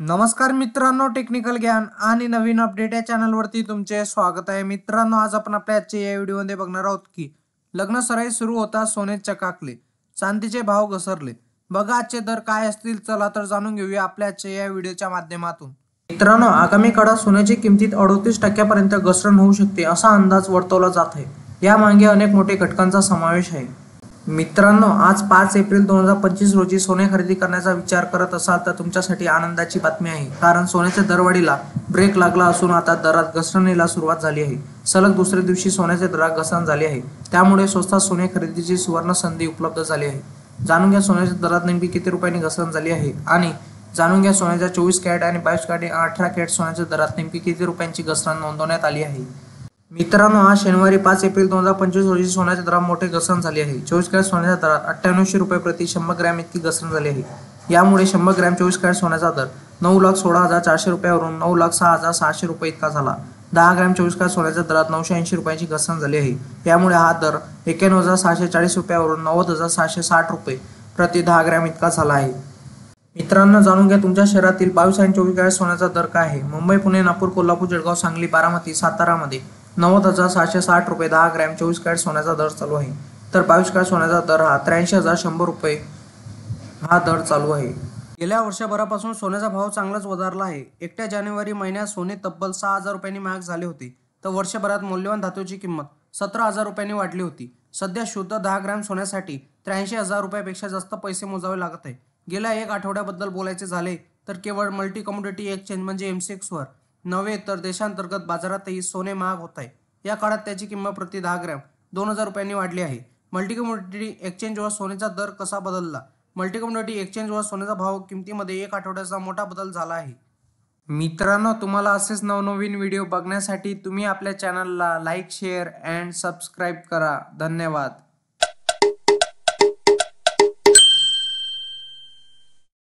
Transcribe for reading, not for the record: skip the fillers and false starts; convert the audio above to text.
नमस्कार मित्रांनो, टेक्निकल ज्ञान आणि नवीन अपडेट या चॅनलवरती तुमचे स्वागत आहे. मित्रांनो, आज आपण आपल्या आजच्या या व्हिडिओमध्ये बघणार आहोत की लग्न सराई सुरू होता सोने चकाकले, चांदीचे भाव घसरले. बघा आजचे दर काय असतील, चला तर जाणून घेऊया आपल्या आजच्या या व्हिडिओच्या माध्यमातून. मित्रांनो, आगामी काळात सोन्याची किमतीत 38% घसरण होऊ शकते असा अंदाज वर्तवला जात आहे. यामागे अनेक मोठे घटकांचा समावेश आहे. मित्रांनो, आज 5 एप्रिल 2025 रोजी सोने खरेदी करण्याचा विचार करत असाल तर तुमच्यासाठी आनंदाची बातमी आहे, कारण सोन्याच्या दरवाढीला ब्रेक लागला असून आता दरात घसरणीला सुरुवात झाली आहे. सलग दुसऱ्या दिवशी सोन्याच्या दरात घसरण झाली आहे, त्यामुळे स्वस्तात सोने खरेदीची सुवर्ण संधी उपलब्ध झाली आहे. जाणून घ्या सोन्याच्या दरात नेमकी किती रुपयांनी घसरण झाली आहे आणि जाणून घ्या सोन्याच्या 24 कॅरेट आणि 22 कॅरेट 18 कॅरेट सोन्याच्या दरात नेमकी किती रुपयांची घसरण नोंदवण्यात आली आहे. मित्रांनो, आज शनिवारी 5 एप्रिल 2025 रोजी सोन्याच्या दरात मोठी घसरण झाली आहे. 24 कॅरेट सोन्याच्या दरात 9800 रुपये प्रति 100 ग्रॅम इतकी घसरण झाली आहे. यामुळे 100 ग्रॅम 24 कॅरेट सोन्याचा दर 9,16,400 रुपयावरून 9,06,600 रुपये इतका झाला. 10 ग्रॅम 24 कॅरेट सोन्याच्या दरात 980 रुपयांची घसरण झाली आहे. यामुळे हा दर 91,640 रुपयावरून 90,760 रुपये प्रति 10 ग्रॅम इतका झाला आहे. मित्रांनो, जाणून घ्या तुमच्या शहरातील 22 आणि 24 कॅरेट सोन्याचा दर काय आहे. मुंबई, पुणे, नागपूर, कोल्हापूर, जळगाव, सांगली, बारामती, सातारामध्ये 90,760 रुपये 10 ग्रॅम 24 कॅरेट सोन्याचा दर चालू आहे. तर 22 कॅरेट सोन्याचा दर हा 83,100 रुपये हा दर चालू आहे. गेल्या वर्षभरापासून सोन्याचा भाव चांगलाच वधारला आहे. एकट्या जानेवारी महिन्यात सोने तब्बल 6,000 रुपयांनी महाग झाले होते, तर वर्षभरात मौल्यवान धातूची किंमत 17,000 रुपयांनी वाढली होती. सध्या शुद्ध 10 ग्रॅम सोन्यासाठी 83,000 रुपयापेक्षा जास्त पैसे मोजावे लागत आहे. गेल्या एक आठवड्याबद्दल बोलायचे झाले तर केवळ मल्टी कमोडिटी एक्सचेंज म्हणजे MCXवर नव्हे तर देशांतर्गत बाजारातही सोने महाग होत आहे. या काळात त्याची किंमत प्रति 10 ग्रॅम 2,000 रुपयांनी वाढली आहे. मल्टी कमोडिटी एक्सचेंजवर सोन्याचा दर कसा बदलला? मल्टी कमोडिटी एक्सचेंजवर सोन्याचा भाव किमतीमध्ये एक आठवड्याचा मोठा बदल झाला आहे. मित्रांनो, तुम्हाला असेच नवनवीन व्हिडिओ बघण्यासाठी तुम्ही आपल्या चॅनलला लाईक, शेअर अँड सबस्क्राईब करा. धन्यवाद.